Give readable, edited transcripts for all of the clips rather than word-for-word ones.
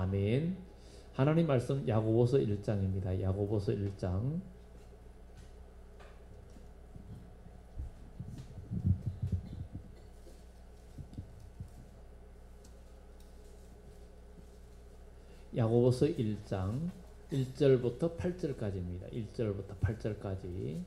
아멘. 하나님 말씀 야고보서 1장입니다. 야고보서 1장. 야고보서 1장 1절부터 8절까지입니다. 1절부터 8절까지.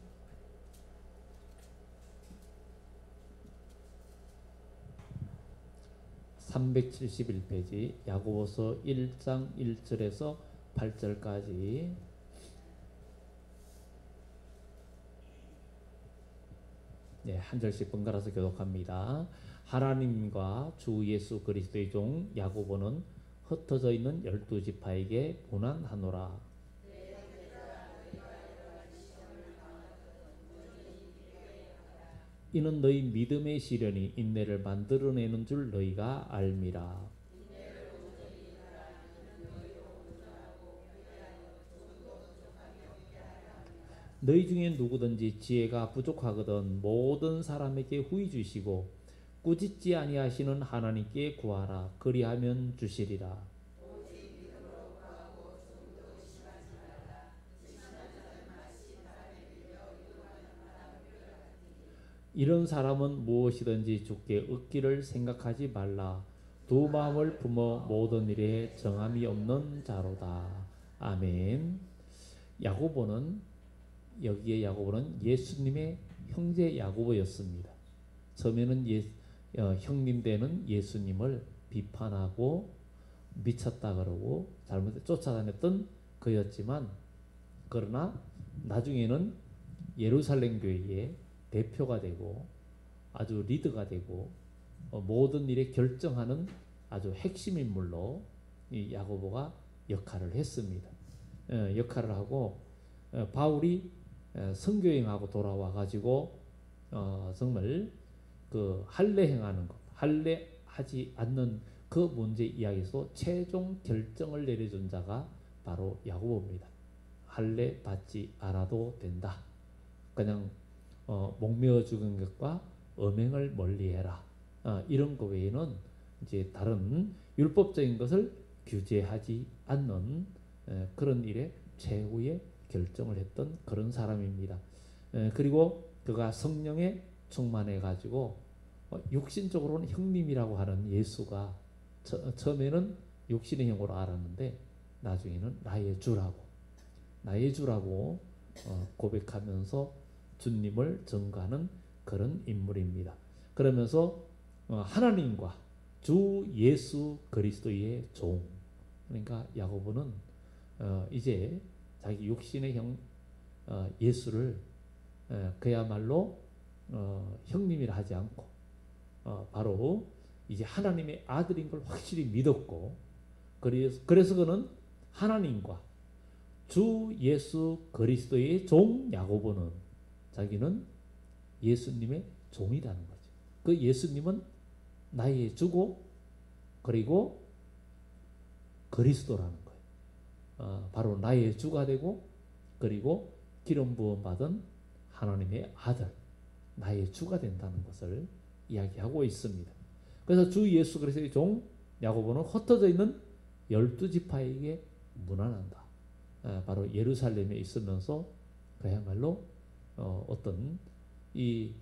(371페이지) 야고보서 1장 1절에서 8절까지. 네, 한 절씩 번갈아서 교독합니다. 하나님과 주 예수 그리스도의 종 야고보는 흩어져 있는 12지파에게 고난하노라. 이는 너희 믿음의 시련이 인내를 만들어내는 줄 너희가 알미라. 너희 중에 누구든지 지혜가 부족하거든 모든 사람에게 후히 주시고 꾸짖지 아니하시는 하나님께 구하라. 그리하면 주시리라. 이런 사람은 무엇이든지 주께 얻기를 생각하지 말라. 두 마음을 품어 모든 일에 정함이 없는 자로다. 아멘. 여기에 야고보는 예수님의 형제 야고보였습니다. 처음에는 형님 되는 예수님을 비판하고 미쳤다 그러고 잘못 쫓아다녔던 그였지만, 그러나 나중에는 예루살렘 교회의 대표가 되고 아주 리더가 되고 모든 일에 결정하는 아주 핵심 인물로 이 야고보가 역할을 했습니다. 역할을 하고 바울이 선교행하고 돌아와 가지고 정말 그 할례 행하는 것, 할례하지 않는 그 문제 이야기에서 최종 결정을 내려준 자가 바로 야고보입니다. 할례 받지 않아도 된다. 그냥 목매어 죽은 것과 음행을 멀리해라. 이런 거 외에는 이제 다른 율법적인 것을 규제하지 않는 그런 일에 최후의 결정을 했던 그런 사람입니다. 그리고 그가 성령에 충만해 가지고 육신적으로는 형님이라고 하는 예수가 처음에는 육신의 형으로 알았는데 나중에는 나의 주라고 고백하면서 주님을 증거하는 그런 인물입니다. 그러면서 하나님과 주 예수 그리스도의 종, 그러니까 야고보는 이제 자기 육신의 형 예수를 그야말로 형님이라 하지 않고 바로 이제 하나님의 아들인 걸 확실히 믿었고, 그래서 그는 하나님과 주 예수 그리스도의 종 야고보는 자기는 예수님의 종이라는 거죠. 그 예수님은 나의 주고 그리고 그리스도라는 거예요. 바로 나의 주가 되고 그리고 기름 부음 받은 하나님의 아들, 나의 주가 된다는 것을 이야기하고 있습니다. 그래서 주 예수 그리스도의 종 야고보는 흩어져 있는 12지파에게 문안한다. 바로 예루살렘에 있으면서 그야말로 어떤 이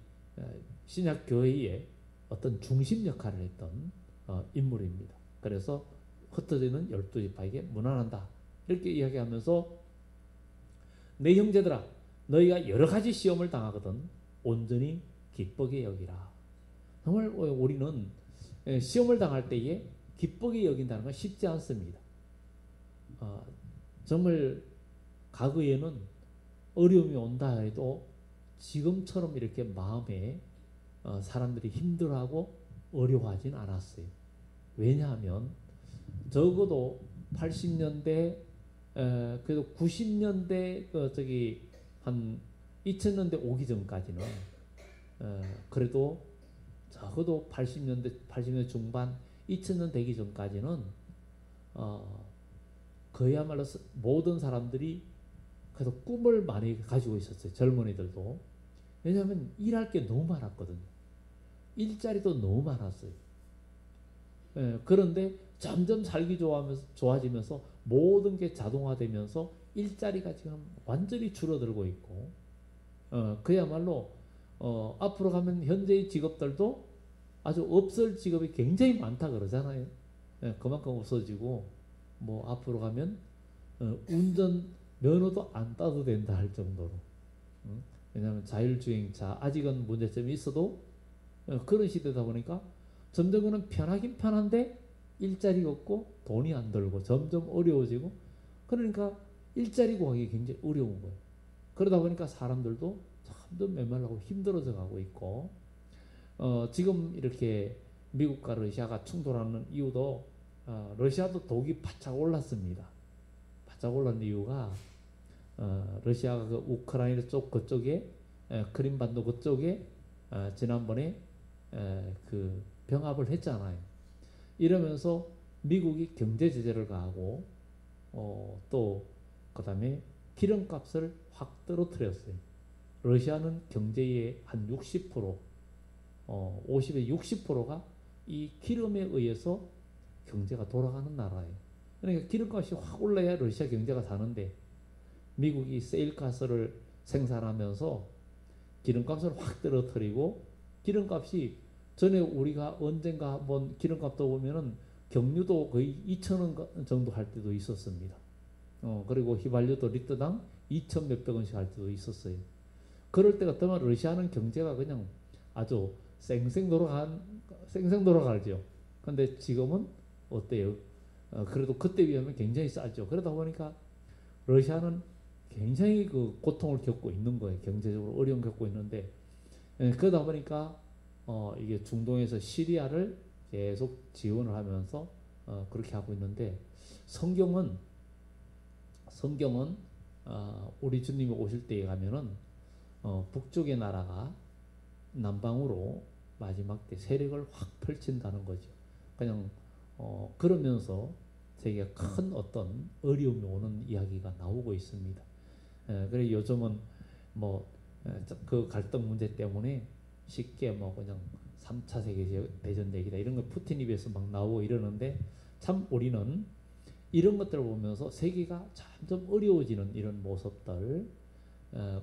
신약 교회의 어떤 중심 역할을 했던 인물입니다. 그래서 흩어져 있는 12지파에게 문안한다. 이렇게 이야기하면서 내 형제들아, 너희가 여러 가지 시험을 당하거든 온전히 기쁘게 여기라. 정말 우리는 시험을 당할 때에 기쁘게 여긴다는 건 쉽지 않습니다. 정말 과거에는 어려움이 온다 해도 지금처럼 이렇게 마음에 사람들이 힘들어하고 어려워하진 않았어요. 왜냐하면 적어도 80년대 그래도 90년대 한 2000년대 오기 전까지는 그래도 적어도 80년대 중반 2000년 되기 전까지는 그야말로 모든 사람들이 그래도 꿈을 많이 가지고 있었어요. 젊은이들도. 왜냐하면 일할 게 너무 많았거든요. 일자리도 너무 많았어요. 그런데 점점 살기 좋아지면서 모든 게 자동화되면서 일자리가 지금 완전히 줄어들고 있고, 그야말로 앞으로 가면 현재의 직업들도 아주 없을 직업이 굉장히 많다 그러잖아요. 그만큼 없어지고 뭐 앞으로 가면 운전 면허도 안 따도 된다 할 정도로. 왜냐하면 자율주행차 아직은 문제점이 있어도 그런 시대다 보니까 점점 그는 편하긴 편한데 일자리가 없고 돈이 안 들고 점점 어려워지고, 그러니까 일자리 구하기 굉장히 어려운 거예요. 그러다 보니까 사람들도 점점 메말라고 힘들어져 가고 있고, 지금 이렇게 미국과 러시아가 충돌하는 이유도 러시아도 독이 바짝 올랐습니다. 바짝 올랐는 이유가 러시아가 그 우크라이나 쪽 그쪽에 크림반도 그쪽에 지난번에 그 병합을 했잖아요. 이러면서 미국이 경제 제재를 가하고 또 그다음에 기름값을 확 떨어뜨렸어요. 러시아는 경제의 한 60%, 50에 60%가 이 기름에 의해서 경제가 돌아가는 나라예요. 그러니까 기름값이 확 올라야 러시아 경제가 사는데, 미국이 세일가스를 생산하면서 기름값을 확 떨어뜨리고, 기름값이 전에 우리가 언젠가 한번 기름값도 보면은 경유도 거의 2,000원 정도 할 때도 있었습니다. 그리고 휘발유도 리터당 2,000 몇백 원씩 할 때도 있었어요. 그럴 때 같으면 러시아는 경제가 그냥 아주 쌩쌩 돌아가죠. 근데 지금은 어때요? 그래도 그때 비하면 굉장히 싸죠. 그러다 보니까 러시아는 굉장히 그 고통을 겪고 있는 거예요. 경제적으로 어려움 겪고 있는데, 그러다 보니까 이게 중동에서 시리아를 계속 지원을 하면서 그렇게 하고 있는데, 성경은 우리 주님이 오실 때에 가면은 북쪽의 나라가 남방으로 마지막 때 세력을 확 펼친다는 거죠. 그냥 그러면서 세계가 큰 어떤 어려움이 오는 이야기가 나오고 있습니다. 그래 요즘은 뭐 그 갈등 문제 때문에 쉽게 뭐 그냥 3차 세계대전 얘기다 이런 거 푸틴 입에서 막 나오고 이러는데, 참 우리는 이런 것들을 보면서 세계가 점점 어려워지는 이런 모습들,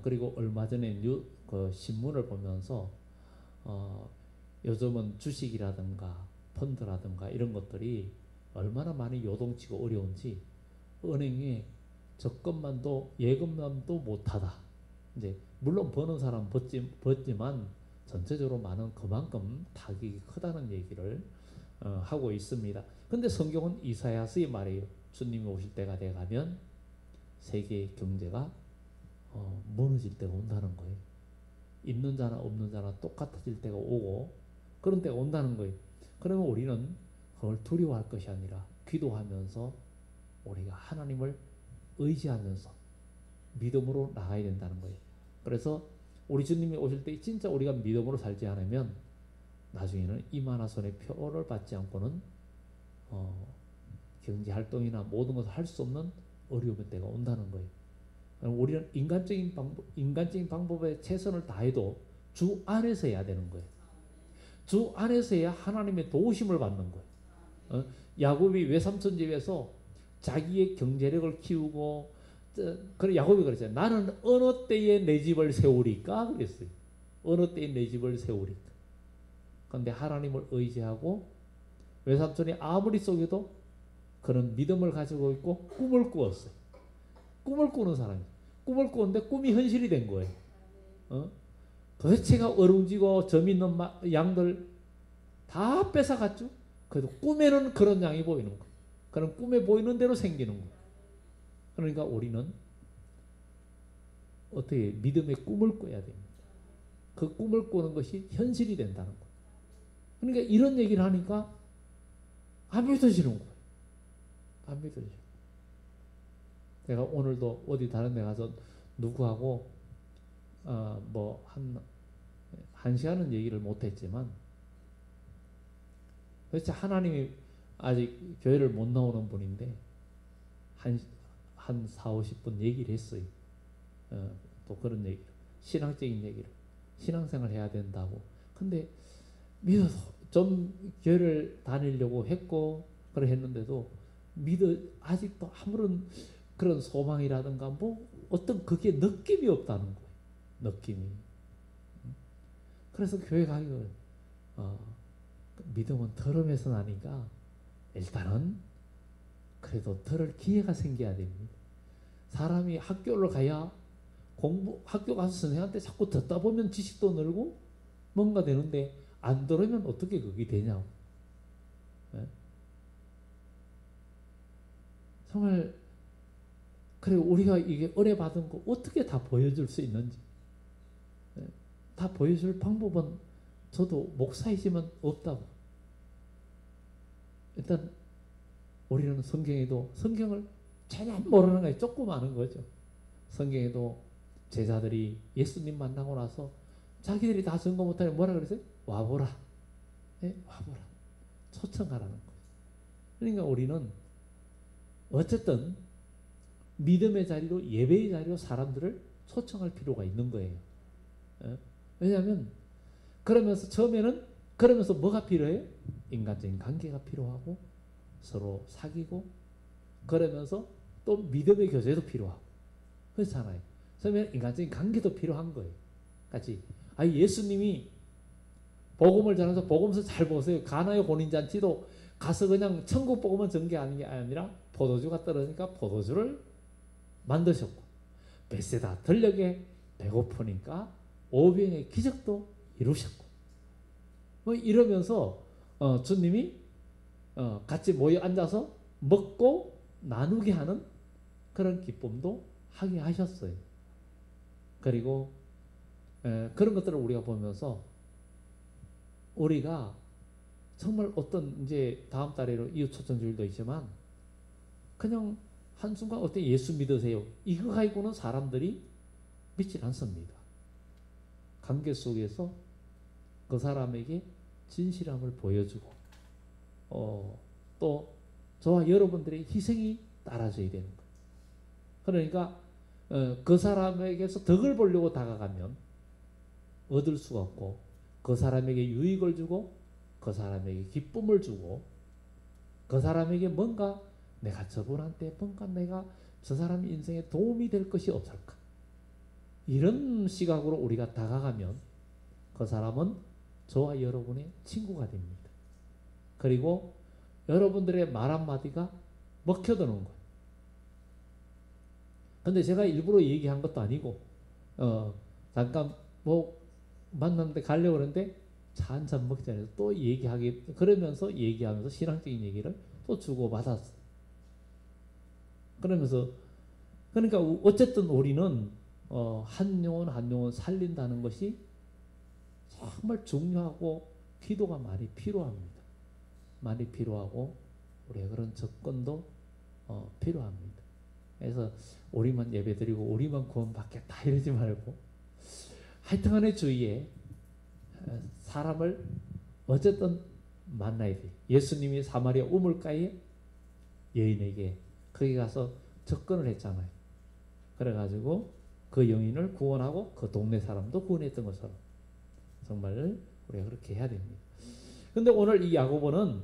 그리고 얼마 전에 그 신문을 보면서 요즘은 주식이라든가 펀드라든가 이런 것들이 얼마나 많이 요동치고 어려운지, 은행에 적금만도 예금만도 못하다. 이제 물론 버는 사람 벗지만 전체적으로 많은 그만큼 타격이 크다는 얘기를 하고 있습니다. 근데 성경은 이사야서의 말이에요. 주님이 오실 때가 돼 가면 세계의 경제가 무너질 때가 온다는 거예요. 있는 자나 없는 자나 똑같아질 때가 오고 그런 때가 온다는 거예요. 그러면 우리는 그걸 두려워할 것이 아니라 기도하면서 우리가 하나님을 의지하면서 믿음으로 나가야 된다는 거예요. 그래서 우리 주님이 오실 때 진짜 우리가 믿음으로 살지 않으면 나중에는 이만화손의 표를 받지 않고는 경제 활동이나 모든 것을 할 수 없는 어려움의 때가 온다는 거예요. 우리는 인간적인 방법에 최선을 다해도 주 안에서 해야 되는 거예요. 주 안에서 해야 하나님의 도우심을 받는 거예요. 야곱이 외삼촌 집에서 자기의 경제력을 키우고, 그래 야곱이 그랬잖아요. 나는 어느 때에 내 집을 세우리까 그랬어요. 어느 때에 내 집을 세우리까. 그런데 하나님을 의지하고 외삼촌이 아무리 속여도 그런 믿음을 가지고 있고 꿈을 꾸었어요. 꿈을 꾸는 사람이에요. 꿈을 꾸는데 꿈이 현실이 된 거예요. 도대체가 어룽지고 점 있는 양들 다 뺏어갔죠. 그래도 꿈에는 그런 양이 보이는 거예요. 그럼 꿈에 보이는 대로 생기는 거예요. 그러니까 우리는 어떻게 믿음의 꿈을 꿔야 됩니다. 그 꿈을 꾸는 것이 현실이 된다는 거예요. 그러니까 이런 얘기를 하니까 안 믿어지는 거예요. 안 믿어져요. 내가 오늘도 어디 다른 데 가서 누구하고 뭐 한 시간은 얘기를 못했지만, 도대체 하나님이 아직 교회를 못 나오는 분인데 한 4, 50분 얘기를 했어요. 또 그런 얘기를, 신앙적인 얘기를, 신앙생활 해야 된다고. 근데 믿어서 좀 교회를 다니려고 했고 그래 했는데도 아직도 아무런 그런 소망이라든가 뭐 어떤 그게 느낌이 없다는 거예요. 느낌이. 그래서 교회 가기를 믿음은 들음에서 나니까 일단은 그래도 들을 기회가 생겨야 됩니다. 사람이 학교를 가야 학교 가서 선생님한테 자꾸 듣다 보면 지식도 늘고 뭔가 되는데 안 들으면 어떻게 그게 되냐고. 네? 정말 그래 우리가 이게 은혜 받은 거 어떻게 다 보여줄 수 있는지 네? 다 보여줄 방법은 저도 목사이지만 없다고. 일단 우리는 성경을 전혀 모르는 거예요. 조금 아는 거죠. 성경에도 제자들이 예수님 만나고 나서 자기들이 다 증거 못하니 뭐라 그랬어요? 와보라. 네? 와보라. 초청하라는 거예요. 그러니까 우리는 어쨌든 믿음의 자리로 예배의 자리로 사람들을 초청할 필요가 있는 거예요. 네? 왜냐하면 그러면서 뭐가 필요해요? 인간적인 관계가 필요하고 서로 사귀고 그러면서 또 믿음의 교제도 필요하고 그렇잖아요. 그러면 인간적인 관계도 필요한 거예요. 같이 예수님이 복음을 전해서 복음서 잘 보세요. 가나의 혼인잔치도 가서 그냥 천국 복음만 전한 게 아니라 포도주가 떨어지니까 포도주를 만드셨고 벳세다 들녘에 배고프니까 오병의 기적도 이루셨고 뭐 이러면서 주님이 같이 모여 앉아서 먹고 나누게 하는 그런 기쁨도 하게 하셨어요. 그리고 그런 것들을 우리가 보면서 우리가 정말 어떤 이제 다음 달에로 이웃 초청주일도 있지만 그냥 한순간 어때 예수 믿으세요. 이거 가지고는 사람들이 믿지 않습니다. 관계 속에서 그 사람에게 진실함을 보여주고 또 저와 여러분들의 희생이 따라줘야 되는 거예요. 그러니까 그 사람에게서 덕을 보려고 다가가면 얻을 수가 없고 그 사람에게 유익을 주고 그 사람에게 기쁨을 주고 그 사람에게 뭔가 내가 저분한테 뭔가 내가 저 사람 인생에 도움이 될 것이 없을까 이런 시각으로 우리가 다가가면 그 사람은 저와 여러분의 친구가 됩니다. 그리고 여러분들의 말 한마디가 먹혀드는 거예요. 근데 제가 일부러 얘기한 것도 아니고 잠깐 뭐 만났는데 가려고 그러는데 차 한잔 먹자면서 또 그러면서 얘기하면서 신앙적인 얘기를 또 주고받았어요. 그러니까 어쨌든 우리는 한 영혼 한 영혼 살린다는 것이 정말 중요하고 기도가 많이 필요합니다. 많이 필요하고 우리의 그런 접근도 필요합니다. 그래서 우리만 예배드리고 우리만 구원받겠다 이러지 말고 하여튼간에 주위에 사람을 어쨌든 만나야 돼. 예수님이 사마리아 우물가에 여인에게 거기 가서 접근을 했잖아요. 그래가지고 그 여인을 구원하고 그 동네 사람도 구원했던 것처럼 정말 우리가 그렇게 해야 됩니다. 근데 오늘 이 야고보는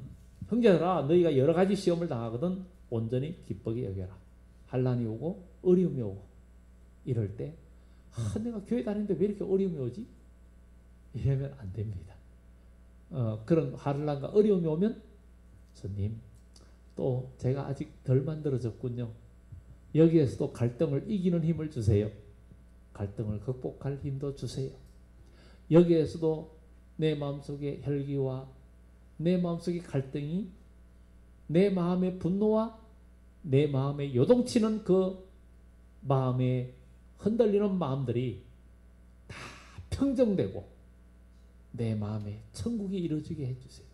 형제들아 너희가 여러 가지 시험을 당하거든 온전히 기쁘게 여겨라. 환난이 오고 어려움이 오고 이럴 때 내가 교회 다니는데 왜 이렇게 어려움이 오지? 이러면 안 됩니다. 그런 환난과 어려움이 오면 주님 또 제가 아직 덜 만들어졌군요. 여기에서도 갈등을 이기는 힘을 주세요. 갈등을 극복할 힘도 주세요. 여기에서도 내 마음속의 혈기와 내 마음속의 갈등이 내 마음의 분노와 내 마음에 요동치는 그 마음에 흔들리는 마음들이 다 평정되고 내 마음에 천국이 이루어지게 해주세요.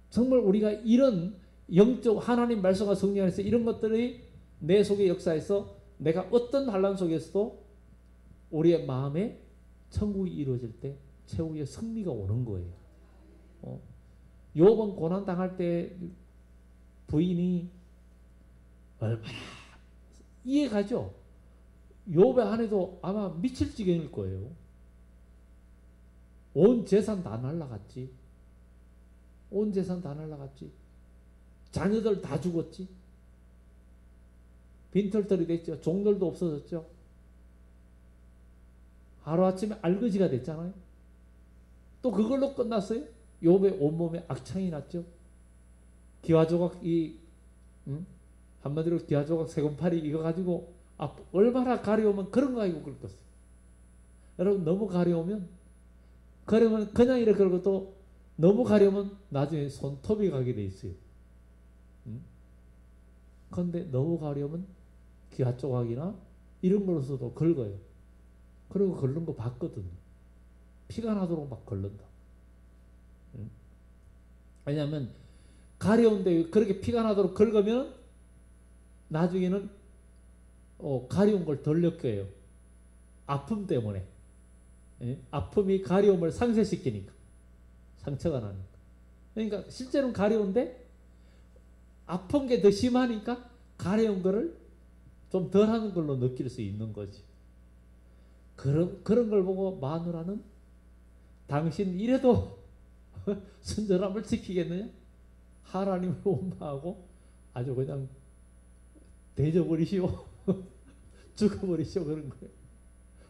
정말 우리가 이런 영적 하나님 말씀과 성령 안에서 이런 것들이 내 속의 역사에서 내가 어떤 환난 속에서도 우리의 마음에 천국이 이루어질 때 최후의 승리가 오는 거예요. 욥은 고난 당할 때 부인이 얼마나 이해가죠? 욥의 아내도 아마 미칠 지경일 거예요. 온 재산 다 날라갔지. 온 재산 다 날라갔지. 자녀들 다 죽었지. 빈털털이 됐죠. 종들도 없어졌죠. 하루아침에 알거지가 됐잖아요. 또 그걸로 끝났어요? 욥의 온몸에 악창이 났죠. 기와조각 한마디로 기와조각 세곤팔이 이거 가지고 얼마나 가려우면 그런 거 가지고 긁었어요. 여러분 너무 가려우면 그냥 이렇게 긁어도 너무 가려우면 나중에 손톱이 가게 돼 있어요. 그런데 너무 가려우면 기와조각이나 이런 걸로서도 긁어요. 그리고 긁는 거 봤거든요. 피가 나도록 막 긁는다. 왜냐하면 가려운데 그렇게 피가 나도록 긁으면 나중에는 가려운 걸 덜 느껴요. 아픔 때문에. 아픔이 가려움을 상쇄시키니까. 상처가 나니까. 그러니까 실제로는 가려운데 아픈 게 더 심하니까 가려운 거를 좀 덜하는 걸로 느낄 수 있는 거지. 그런 걸 보고 마누라는 당신 이래도 순전함을 지키겠느냐? 하나님을 원망하고 아주 그냥 대져버리시오. 죽어버리시오. 그런 거예요.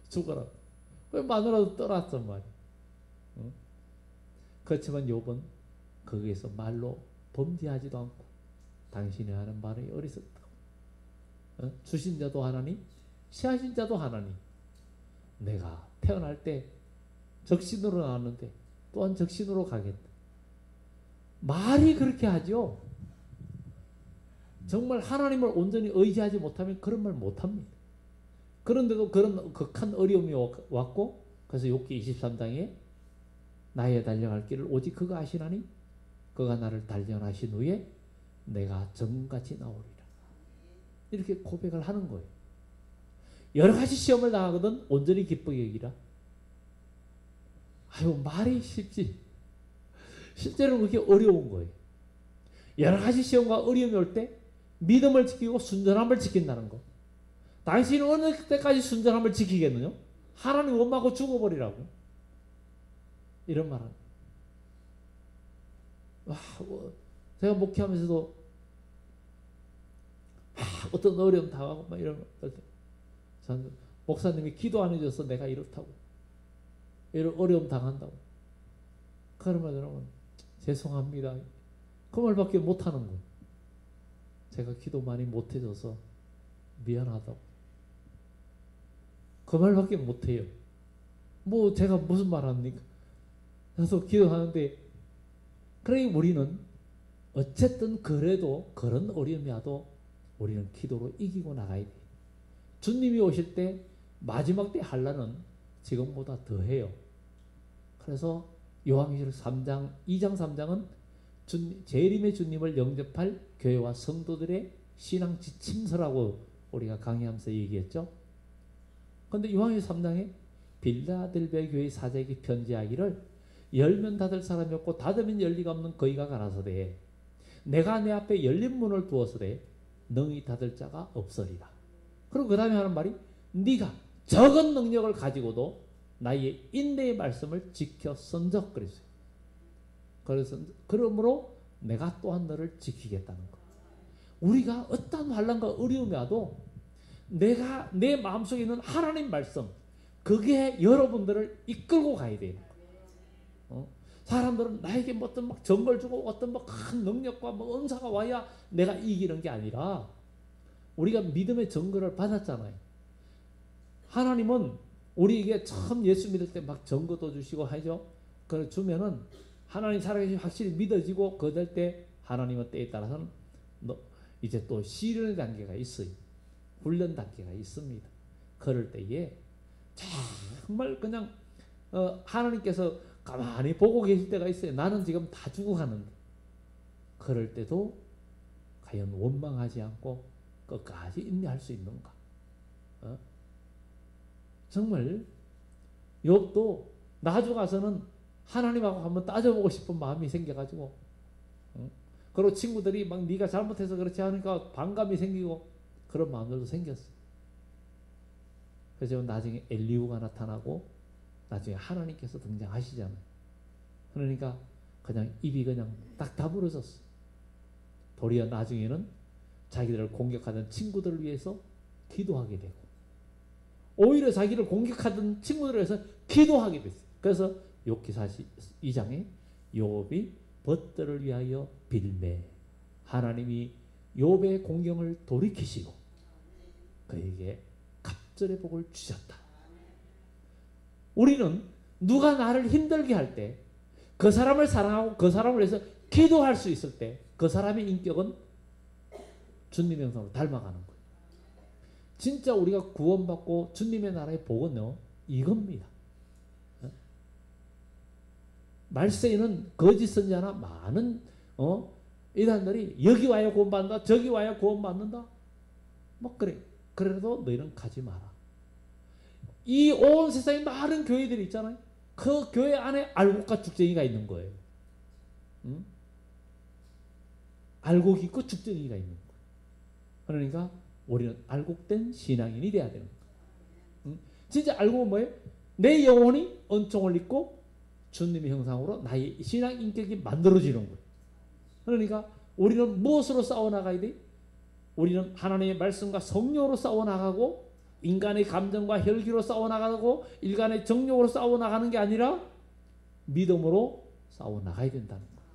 죽어라. 마누라도 떠났단 말이야. 그렇지만 욥은 거기에서 말로 범죄하지도 않고 당신이 하는 말이 어리석다. 주신 자도 하나님, 취하신 자도 하나님. 내가 태어날 때 적신으로 나왔는데 또한 적신으로 가겠다. 말이 그렇게 하죠. 정말 하나님을 온전히 의지하지 못하면 그런 말 못합니다. 그런데도 그런 극한 어려움이 왔고 그래서 욥기 23장에 나의 달려갈 길을 오직 그가 아시나니 그가 나를 단련하신 후에 내가 정같이 나오리라. 이렇게 고백을 하는 거예요. 여러 가지 시험을 당하거든 온전히 기쁘게 여기라. 아유 말이 쉽지. 실제로는 그게 어려운 거예요. 여러 가지 시험과 어려움이 올 때 믿음을 지키고 순전함을 지킨다는 거. 당신은 어느 때까지 순전함을 지키겠느냐? 하나님 원망하고 죽어버리라고. 이런 말은. 제가 목회하면서도 어떤 어려움 당하고 막 이런 목사님이 기도 안 해줘서 내가 이렇다고. 이런 어려움 당한다고. 그러면 여러분 죄송합니다. 그 말밖에 못하는 거예요. 제가 기도 많이 못해줘서 미안하다고. 그 말밖에 못해요. 뭐 제가 무슨 말 합니까? 그래서 기도하는데 그러니 우리는 어쨌든 그래도 그런 어려움이 와도 우리는 기도로 이기고 나가야 돼요. 주님이 오실 때 마지막 때 환난은 지금보다 더해요. 그래서 요한계시록 3장, 2장 3장은 재림의 주님을 영접할 교회와 성도들의 신앙 지침서라고 우리가 강의하면서 얘기했죠. 그런데 요한계시록 3장에 빌라델비아 교회 사제에게 편지하기를 열면 닫을 사람이 없고 닫으면 열 리가 없는 거기가 가라사대 내가 내 앞에 열린 문을 두었으되 능히 닫을 자가 없으리라. 그리고 그 다음에 하는 말이 네가 적은 능력을 가지고도 나의 인내의 말씀을 지켰은적 그랬어요. 그래서 그러므로 내가 또한 너를 지키겠다는 거. 우리가 어떤 환난과 어려움이 와도 내가 내 마음속에 있는 하나님 말씀 그게 여러분들을 이끌고 가야 돼요. 사람들은 나에게 뭐 어떤 막 정걸 주고 어떤 뭐 큰 능력과 뭐 은사가 와야 내가 이기는 게 아니라 우리가 믿음의 정거를 받았잖아요. 하나님은 우리에게 처음 예수 믿을 때 막 정거도 주시고 하죠. 그걸 주면은 하나님 살아계신 확실히 믿어지고 그럴 때 하나님의 때에 따라서는 이제 또 시련의 단계가 있어요. 훈련 단계가 있습니다. 그럴 때에 정말 그냥 하나님께서 가만히 보고 계실 때가 있어요. 나는 지금 다 죽어가는데 그럴 때도 과연 원망하지 않고 끝까지 인내할 수 있는가? 정말 욥도 나중 가서는 하나님하고 한번 따져보고 싶은 마음이 생겨가지고 그리고 친구들이 막 네가 잘못해서 그렇지 않으니까 반감이 생기고 그런 마음들도 생겼어요. 그래서 나중에 엘리후가 나타나고 나중에 하나님께서 등장하시잖아요. 그러니까 그냥 입이 그냥 딱 다물어졌어. 도리어 나중에는 자기들을 공격하던 친구들을 위해서 기도하게 되고, 오히려 자기를 공격하던 친구들을 위해서 기도하게 됐어요. 그래서 욥기 42장에 욥이 벗들을 위하여 빌매, 하나님이 욥의 공경을 돌이키시고 그에게 갑절의 복을 주셨다. 우리는 누가 나를 힘들게 할 때, 그 사람을 사랑하고 그 사람을 위해서 기도할 수 있을 때, 그 사람의 인격은 주님의 형상으로 닮아가는 거예요. 진짜 우리가 구원받고 주님의 나라의 복은요, 이겁니다. 말세에는 거짓 선지자나 많은 이단들이 여기 와야 구원받는다, 저기 와야 구원받는다, 뭐 그래. 그래도 너희는 가지 마라. 이 온 세상에 많은 교회들이 있잖아요. 그 교회 안에 알곡과 죽쟁이가 있는 거예요. 응? 알곡이 있고 죽쟁이가 있는 거예요. 그러니까 우리는 알곡된 신앙인이 돼야 되는 거예요. 응? 진짜 알곡은 뭐예요? 내 영혼이 은총을 입고 주님의 형상으로 나의 신앙 인격이 만들어지는 거예요. 그러니까 우리는 무엇으로 싸워나가야 돼? 우리는 하나님의 말씀과 성령으로 싸워나가고, 인간의 감정과 혈기로 싸워나가고, 인간의 정욕으로 싸워나가는 게 아니라 믿음으로 싸워나가야 된다는 거예요.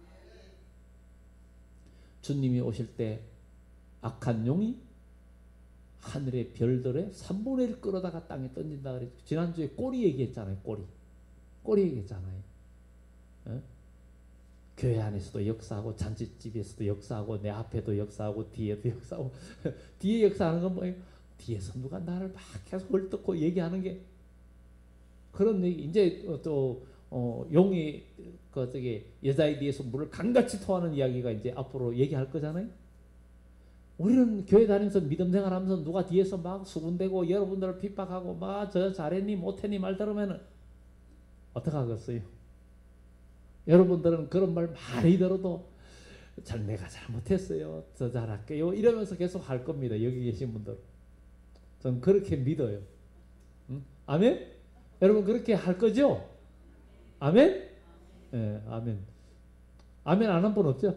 주님이 오실 때 악한 용이 하늘의 별들의 3분의 1 끌어다가 땅에 던진다 그랬죠. 지난주에 꼬리 얘기했잖아요. 꼬리 얘기했잖아요. 어? 교회 안에서도 역사하고, 잔치집에서도 역사하고, 내 앞에도 역사하고, 뒤에도 역사하고. 뒤에 역사하는 건 뭐예요? 뒤에서 누가 나를 막 계속 헐뜯고 얘기하는 게, 그런 얘기. 이제 용이 여자에 대해서 물을 강같이 토하는 이야기가 이제 앞으로 얘기할 거잖아요. 우리는 교회 다니면서 믿음 생활하면서 누가 뒤에서 막 수군대고 여러분들을 핍박하고 막 저 잘했니 못했니 말 들으면 어떻게 하겠어요? 여러분들은 그런 말 많이 들어도 내가 잘못했어요, 저 잘할게요 이러면서 계속 할 겁니다. 여기 계신 분들, 전 그렇게 믿어요. 응? 아멘? 여러분 그렇게 할 거죠? 아멘? 네, 아멘. 아멘 안 한 분 없죠?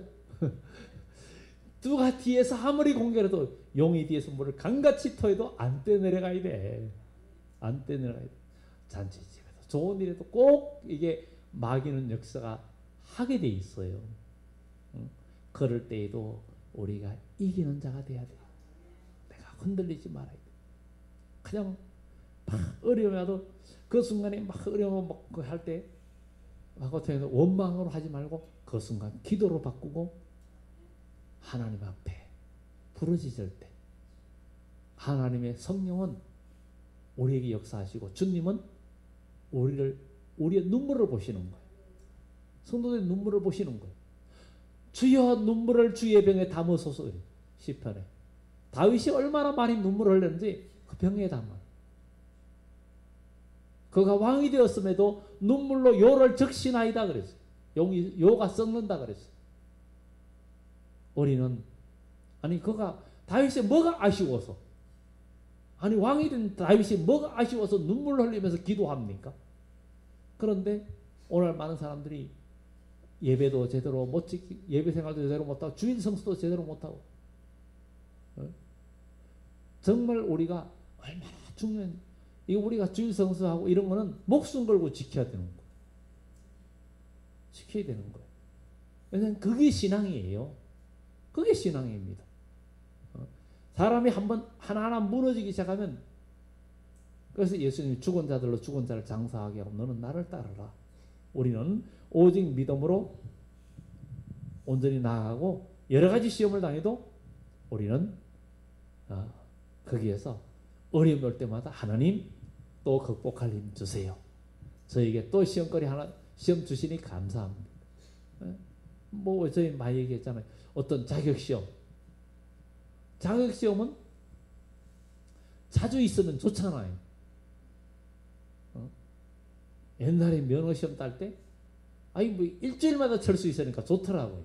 누가 뒤에서 아무리 공격해도 용이 뒤에서 물을 강같이 토해도 안 떼내려가야 돼. 안 떼내려가야 돼. 잔치집에도 좋은 일에도 꼭 이게 마귀는 역사가 하게 돼 있어요. 응? 그럴 때에도 우리가 이기는 자가 돼야 돼. 내가 흔들리지 말아야 돼. 그냥 막 어려움이 와도 그 순간에 막 어려움 먹고 할 때 원망으로 하지 말고 그 순간 기도로 바꾸고 하나님 앞에 부르짖을 때 하나님의 성령은 우리에게 역사하시고 주님은 우리의 눈물을 보시는 거예요. 성도들의 눈물을 보시는 거예요. 주여 눈물을 주의 병에 담으소서. 시편에 다윗이 얼마나 많이 눈물을 흘렸는지 그 병에 담아. 그가 왕이 되었음에도 눈물로 요를 적시나이다 그랬어요. 요가 썩는다 그랬어요. 우리는 그가 다윗이 뭐가 아쉬워서, 왕이 된 다윗이 뭐가 아쉬워서 눈물을 흘리면서 기도합니까? 그런데 오늘 많은 사람들이 예배도 제대로 못 지키고, 예배 생활도 제대로 못하고, 주일 성수도 제대로 못하고, 정말 우리가 얼마나 중요한, 이거 우리가 주일 성수하고 이런 거는 목숨 걸고 지켜야 되는 거예요. 지켜야 되는 거예요. 왜냐하면 그게 신앙이에요. 그게 신앙입니다. 사람이 한번 하나하나 무너지기 시작하면, 그래서 예수님이 죽은 자들로 죽은 자를 장사하게 하고 너는 나를 따르라. 우리는 오직 믿음으로 온전히 나아가고 여러 가지 시험을 당해도 우리는 거기에서 어려움이 올 때마다 하나님 또 극복할 힘 주세요. 저에게 또 시험거리 하나 시험 주시니 감사합니다. 뭐 저희 많이 얘기했잖아요. 어떤 자격시험은 자주 있으면 좋잖아요. 옛날에 면허시험 딸 때 뭐 일주일마다 칠 수 있으니까 좋더라고요.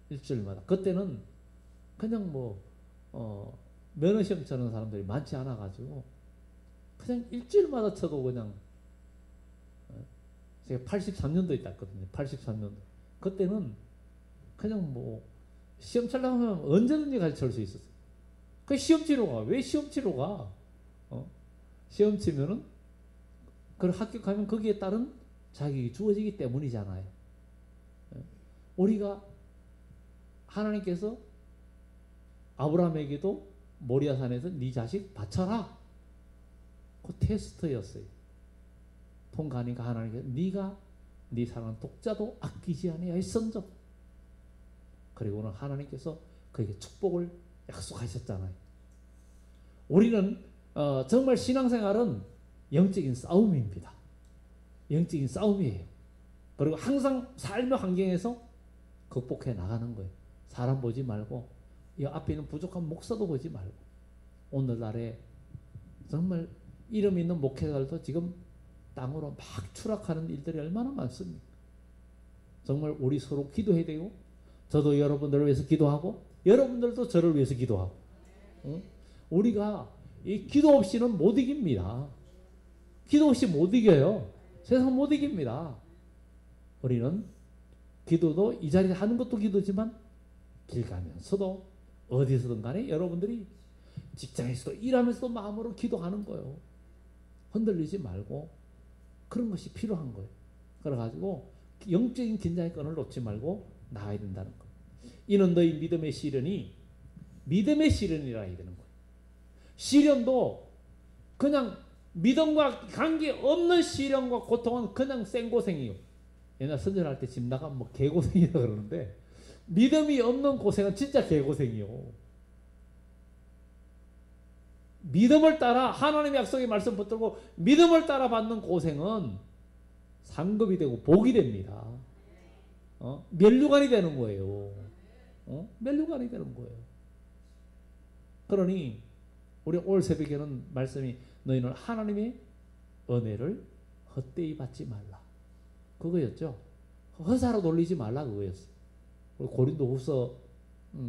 일주일마다. 그때는 그냥 면허시험 치는 사람들이 많지 않아가지고 그냥 일주일마다 쳐도 그냥 제가 83년도에 땄거든요. 83년도. 그때는 그냥 뭐 시험 치려고 하면 언제든지 가르칠 수 있었어요. 그 시험 치러 가. 왜 시험 치러 가? 시험 치면은 그 합격하면 거기에 따른 자격이 주어지기 때문이잖아요. 우리가 하나님께서 아브라함에게도 모리아산에서 네 자식 바쳐라. 그 테스트였어요. 통과하니까 하나님께서 네가 네 사랑하는 독자도 아끼지 아니하였은즉. 그리고는 하나님께서 그에게 축복을 약속하셨잖아요. 우리는 정말 신앙생활은 영적인 싸움입니다. 영적인 싸움이에요. 그리고 항상 삶의 환경에서 극복해 나가는 거예요. 사람 보지 말고 이 앞에 있는 부족한 목사도 보지 말고 오늘날에 정말 이름 있는 목회자들도 지금 땅으로 막 추락하는 일들이 얼마나 많습니까? 정말 우리 서로 기도해야 되고 저도 여러분들을 위해서 기도하고 여러분들도 저를 위해서 기도하고 우리가 이 기도 없이는 못 이깁니다. 기도 없이 못 이겨요. 세상 못 이깁니다. 우리는 기도도 이 자리에 하는 것도 기도지만 길 가면서도 어디서든 간에 여러분들이 직장에서도 일하면서도 마음으로 기도하는 거예요. 흔들리지 말고 그런 것이 필요한 거예요. 그래가지고 영적인 긴장의 끈을 놓지 말고 나가야 된다는 거예요. 이는 너희 믿음의 시련이 믿음의 시련이라 해야 되는 거예요. 시련도 그냥 믿음과 관계없는 시련과 고통은 그냥 생고생이에요. 옛날 선전할 때 집 나가면 뭐 개고생이라 그러는데 믿음이 없는 고생은 진짜 개고생이요. 믿음을 따라 하나님의 약속의 말씀 붙들고 믿음을 따라 받는 고생은 상급이 되고 복이 됩니다. 멸류관이 되는 거예요. 멸류관이 되는 거예요. 그러니 우리 올 새벽에는 말씀이 너희는 하나님의 은혜를 헛되이 받지 말라. 그거였죠. 허사로 돌리지 말라 그거였어요. 우리 고린도후서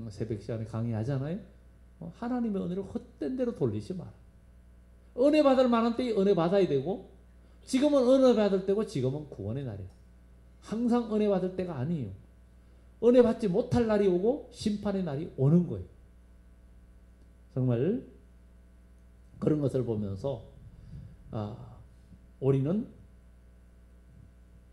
새벽 시간에 강의하잖아요. 하나님의 은혜를 헛된 대로 돌리지 마라. 은혜 받을 만한 때에 은혜 받아야 되고 지금은 은혜 받을 때고 지금은 구원의 날이에요. 항상 은혜 받을 때가 아니에요. 은혜 받지 못할 날이 오고 심판의 날이 오는 거예요. 정말 그런 것을 보면서 우리는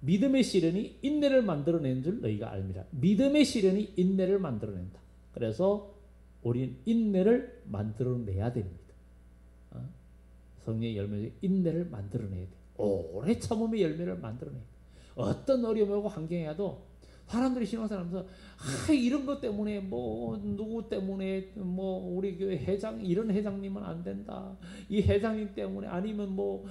믿음의 시련이 인내를 만들어낸 줄 너희가 알미라. 믿음의 시련이 인내를 만들어낸다. 그래서 우리는 인내를 만들어내야 됩니다. 성령의 열매 중에 인내를 만들어내야 돼. 오래 참음의 열매를 만들어내야 돼. 어떤 어려움하고 환경에 와도 사람들이 신앙생활하면서 이런 것 때문에 뭐 누구 때문에 뭐 우리 교회 회장 이런 회장님은 안 된다. 이 회장님 때문에 아니면 뭐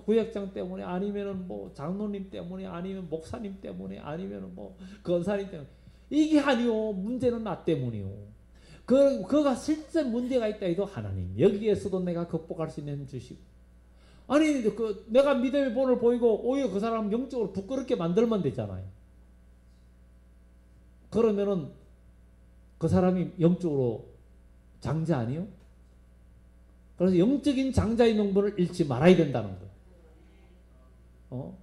구역장 때문에 아니면은 뭐 장로님 때문에 아니면 목사님 때문에 아니면은 뭐 권사님 때문에 이게 아니요. 문제는 나 때문이요. 그가 실제 문제가 있다 해도 하나님 여기에서도 내가 극복할 수 있는 주시고 아니 내가 믿음의 본을 보이고 오히려 그 사람 영적으로 부끄럽게 만들면 되잖아요. 그러면은 그 사람이 영적으로 장자 아니요? 그래서 영적인 장자의 명분을 잃지 말아야 된다는 거예요.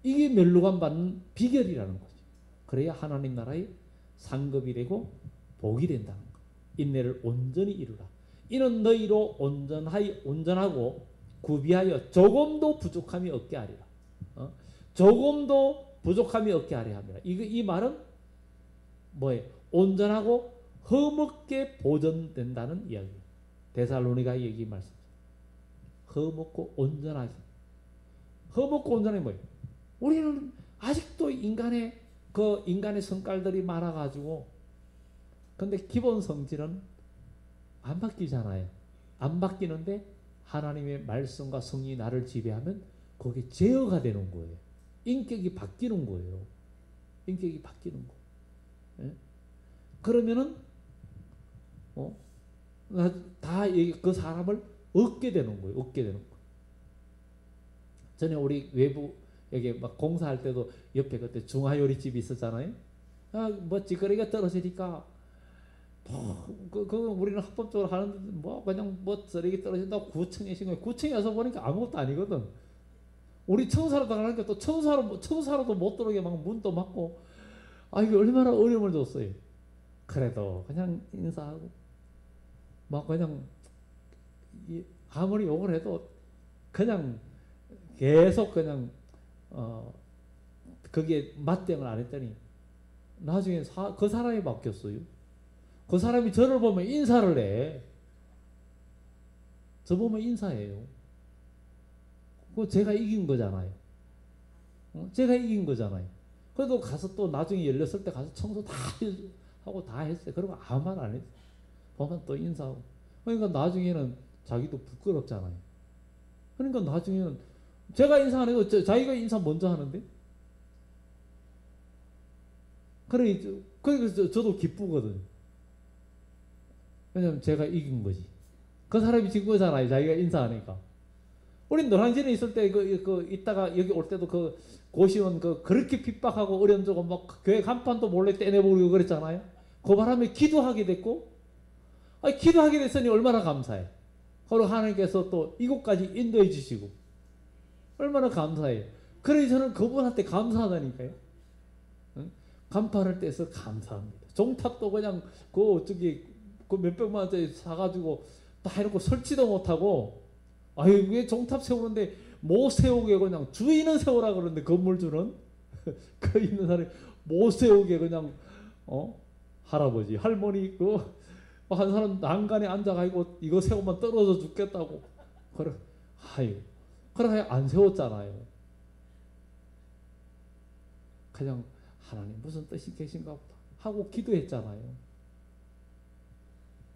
이게 멸류관 받는 비결이라는 거죠. 그래야 하나님 나라의 상급이 되고 복이 된다는 거예요. 인내를 온전히 이루라. 이는 너희로 온전하고 구비하여 조금도 부족함이 없게 하리라. 조금도 부족함이 없게 하려 합니다. 이 말은 뭐예요? 온전하고 흠없게 보존된다는 이야기예요. 데살로니가 얘기 말씀. 흠없고 온전하게. 흠없고 온전하게 뭐예요? 우리는 아직도 인간의 성깔들이 많아가지고 근데 기본 성질은 안 바뀌잖아요. 안 바뀌는데 하나님의 말씀과 성령이 나를 지배하면 그게 제어가 되는 거예요. 인격이 바뀌는 거예요. 인격이 바뀌는 거. 예? 그러면은 그 사람을 얻게 되는 거예요. 얻게 되는 거. 전에 우리 외부 여기 막 공사할 때도 옆에 그때 중화요리집이 있었잖아요. 뭐 찌꺼기가 떨어지니까 우리는 합법적으로 하는데 뭐 그냥 뭐 쓰레기 떨어진다고 구청에 신고해. 구청에 와서 보니까 아무것도 아니거든. 우리 청사로 나가니까 또 청사로도 못 들어오게 막 문도 막고, 아, 이게 얼마나 어려움을 줬어요. 그래도 그냥 인사하고, 막 그냥, 아무리 욕을 해도 그냥 계속 그냥, 거기에 맞대응을 안 했더니, 나중에 그 사람이 바뀌었어요. 그 사람이 저를 보면 인사를 해. 저 보면 인사해요. 그거 제가 이긴 거잖아요. 제가 이긴 거잖아요. 그래도 가서 또 나중에 열렸을 때 가서 청소 다 하고 다 했어요. 그러면 아무 말 안 했어요. 보면 또 인사하고. 그러니까 나중에는 자기도 부끄럽잖아요. 그러니까 나중에는 제가 인사 안 해도 자기가 인사 먼저 하는데. 그러니까 저도 기쁘거든요. 왜냐면 제가 이긴 거지. 그 사람이 진 거잖아요. 자기가 인사하니까. 우리 노량진에 있을 때 이따가 여기 올 때도 고시원 그렇게 핍박하고 어려운 적은 막 교회 간판도 몰래 떼내버리고 그랬잖아요. 그 바람에 기도하게 됐고, 아니, 기도하게 됐으니 얼마나 감사해. 그리고 하나님께서 또 이곳까지 인도해 주시고 얼마나 감사해요. 그래서 저는 그분한테 감사하다니까요. 응? 간판을 떼서 감사합니다. 종탑도 그냥 그 몇백만 원짜리 사가지고 다 해놓고 설치도 못하고, 아유, 왜 종탑 세우는데 못 세우게 그냥 주인은 세우라 그러는데 건물주는 그 있는 사람이 못 세우게 그냥 할아버지 할머니 한 사람 난간에 앉아가지고 이거 세우면 떨어져 죽겠다고 그래. 아유, 그래 안 세웠잖아요. 그냥 하나님 무슨 뜻이 계신가 보다 하고 기도했잖아요.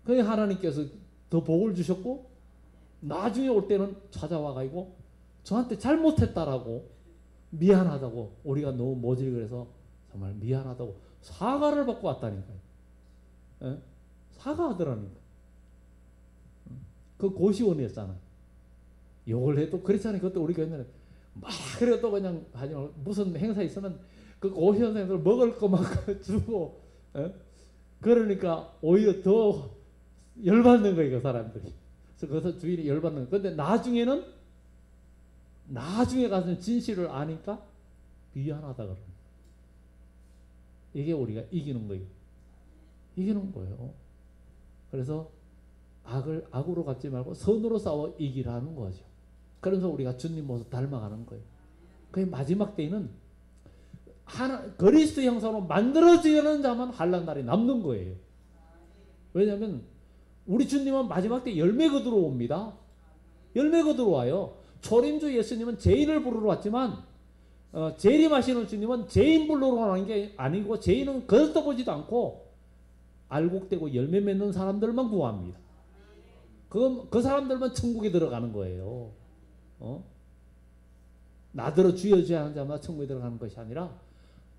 그래 하나님께서 더 복을 주셨고, 나중에 올 때는 찾아와가지고 저한테 잘못했다라고, 미안하다고, 우리가 너무 모질이 그래서 정말 미안하다고 사과를 받고 왔다니까요. 예? 사과하더라니까. 그 고시원이었잖아. 욕을 해도 그랬잖아요. 그때 우리 교회는 막 그래도 그냥 무슨 행사 있으면 그 고시원생들 먹을 거 막 주고, 예? 그러니까 오히려 더 열받는 거예요, 그 사람들이. 그래서 주인이 열받는 거예요. 근데 나중에 가서 진실을 아니까 미안하다 그러는 거예요. 이게 우리가 이기는 거예요. 이기는 거예요. 그래서 악으로 갚지 말고 선으로 싸워 이기라는 거죠. 그래서 우리가 주님 모습 닮아가는 거예요. 그 마지막 때에는 그리스도 형상으로 만들어지는 자만 환난 날이 남는 거예요. 왜냐하면 우리 주님은 마지막 때 열매가 들어옵니다. 열매가 들어와요. 초림주 예수님은 죄인을 부르러 왔지만 재림하시는 주님은 죄인 부르러 가는 게 아니고, 죄인은 그것도 보지도 않고 알곡되고 열매 맺는 사람들만 구합니다. 그 사람들만 천국에 들어가는 거예요. 나더러 주여 주여 하는 자만 천국에 들어가는 것이 아니라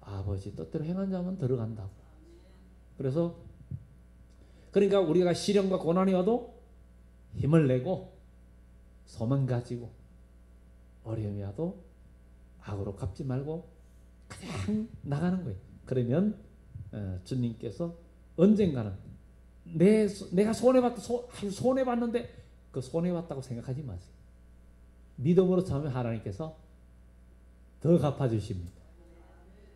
아버지 뜻대로 행한 자만 들어간다고. 그러니까 우리가 시련과 고난이 와도 힘을 내고 소망 가지고, 어려움이 와도 악으로 갚지 말고 그냥 나가는 거예요. 그러면 주님께서 언젠가는 내가 손해봤는데 그 손해봤다고 생각하지 마세요. 믿음으로 참으면 하나님께서 더 갚아주십니다.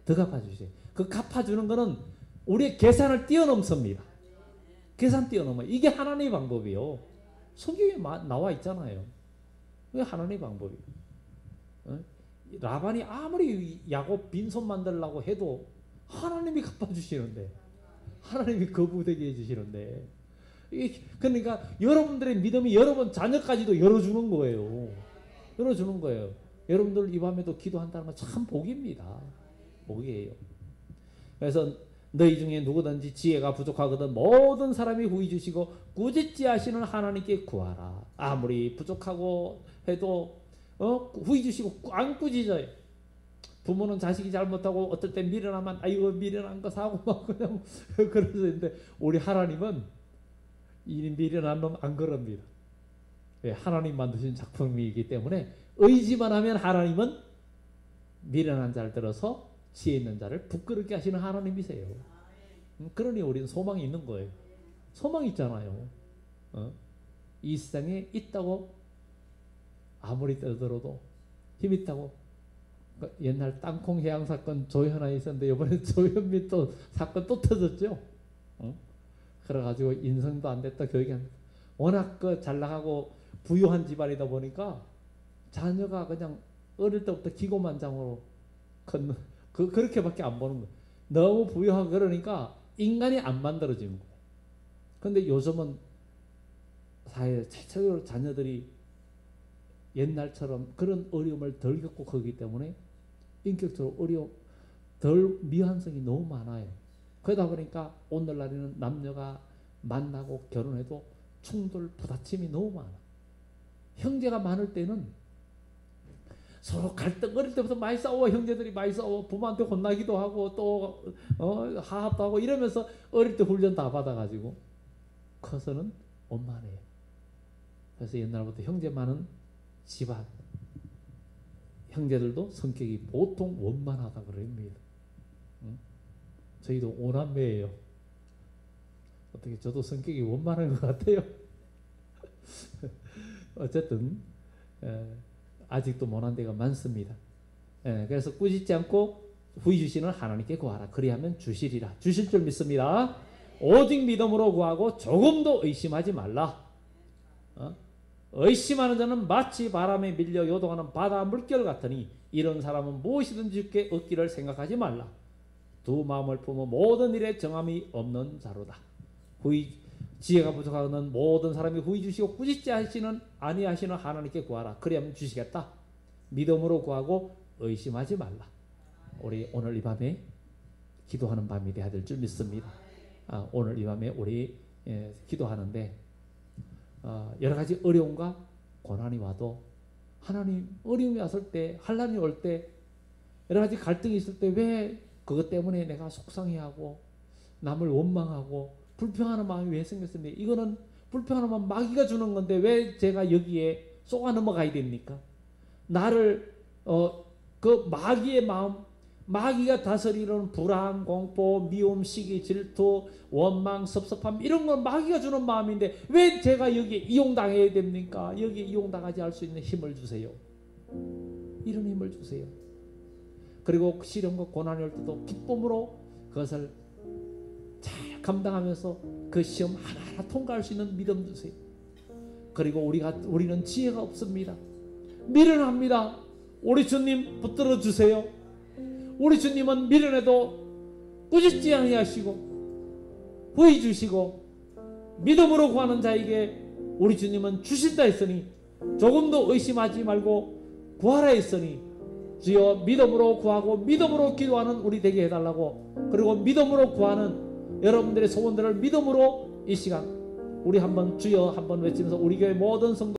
더 갚아주세요. 그 갚아주는 거는 우리의 계산을 뛰어넘습니다. 계산 뛰어넘어요. 이게 하나님의 방법이요. 성경에 나와 있잖아요. 이게 하나님의 방법이에요. 라반이 아무리 야곱 빈손 만들려고 해도 하나님이 갚아주시는데, 하나님이 거부되게 해주시는데, 그러니까 여러분들의 믿음이 여러분 자녀까지도 열어주는 거예요. 열어주는 거예요. 여러분들 이 밤에도 기도한다는 건 참 복입니다. 복이에요. 그래서 너희 중에 누구든지 지혜가 부족하거든 모든 사람이 후히 주시고 꾸짖지 하시는 하나님께 구하라. 아무리 부족하고 해도 후히 주시고 안 꾸짖어요. 부모는 자식이 잘못하고 어떨 때 미련하면 아이고 미련한 거 사고 막 그냥 그러는데, 우리 하나님은 이 미련한 놈 안 그럽니다. 하나님 만드신 작품이기 때문에 의지만 하면 하나님은 미련한 자를 들어서 지혜 있는 자를 부끄럽게 하시는 하나님이세요. 그러니 우리는 소망이 있는 거예요. 소망이 있잖아요. 이 세상에 있다고 아무리 떠들어도 힘 있다고. 옛날 땅콩 해양 사건 조현아 있었는데 이번에 조현민 또 사건 또 터졌죠. 그래가지고 인성도 안 됐다, 교육이 안 됐다. 워낙 잘 나가고 부유한 집안이다 보니까 자녀가 그냥 어릴 때부터 기고만장으로 그렇게밖에 안 보는 거예요. 너무 부유하고 그러니까 인간이 안 만들어지는 거예요. 근데 요즘은 사회 자체적으로 자녀들이 옛날처럼 그런 어려움을 덜 겪고 그러기 때문에 인격적으로 덜 미완성이 너무 많아요. 그러다 보니까 오늘날에는 남녀가 만나고 결혼해도 충돌, 부딪힘이 너무 많아. 형제가 많을 때는 서로 갈등, 어릴 때부터 많이 싸워. 형제들이 많이 싸워. 부모한테 혼나기도 하고 또 하합도 하고 이러면서 어릴 때 훈련 다 받아가지고 커서는 원만해요. 그래서 옛날부터 형제 많은 집안, 형제들도 성격이 보통 원만하다 그럽니다. 저희도 오남매예요. 어떻게 저도 성격이 원만한 것 같아요. 어쨌든 아직도 못한 데가 많습니다. 그래서 꾸짖지 않고 후히 주시는 하나님께 구하라. 그리하면 주시리라. 주실 줄 믿습니다. 오직 믿음으로 구하고 조금도 의심하지 말라. 의심하는 자는 마치 바람에 밀려 요동하는 바다 물결 같으니 이런 사람은 무엇이든지 주께 얻기를 생각하지 말라. 두 마음을 품어 모든 일에 정함이 없는 자로다. 지혜가 부족하는 모든 사람이 후히 주시고 꾸짖지 아니하시는 하나님께 구하라. 그리하면 주시겠다. 믿음으로 구하고 의심하지 말라. 우리 오늘 이 밤에 기도하는 밤이 되어야 될 줄 믿습니다. 오늘 이 밤에 우리 기도하는데 여러 가지 어려움과 고난이 와도 하나님, 어려움이 왔을 때, 환난이 올 때, 여러 가지 갈등이 있을 때 왜 그것 때문에 내가 속상해하고 남을 원망하고 불평하는 마음이 왜 생겼습니까? 이거는 불평하는 마음 마귀가 주는 건데 왜 제가 여기에 쏘아 넘어가야 됩니까? 나를 그 마귀의 마음, 마귀가 다스리는 불안, 공포, 미움, 시기, 질투, 원망, 섭섭함 이런 건 마귀가 주는 마음인데 왜 제가 여기에 이용당해야 됩니까? 여기에 이용당하지 할 수 있는 힘을 주세요. 이런 힘을 주세요. 그리고 시련과 고난이 올 때도 기쁨으로 그것을 잘 감당하면서 그 시험 하나하나 통과할 수 있는 믿음 주세요. 그리고 우리는 지혜가 없습니다. 미련합니다. 우리 주님 붙들어 주세요. 우리 주님은 미련해도 꾸짖지 아니하시고 후히 주시고 믿음으로 구하는 자에게 우리 주님은 주신다 했으니 조금도 의심하지 말고 구하라 했으니 주여 믿음으로 구하고 믿음으로 기도하는 우리 되게 해달라고. 그리고 믿음으로 구하는 여러분들의 소원들을 믿음으로 이 시간 우리 한번 주여 한번 외치면서 우리 교회 모든 성도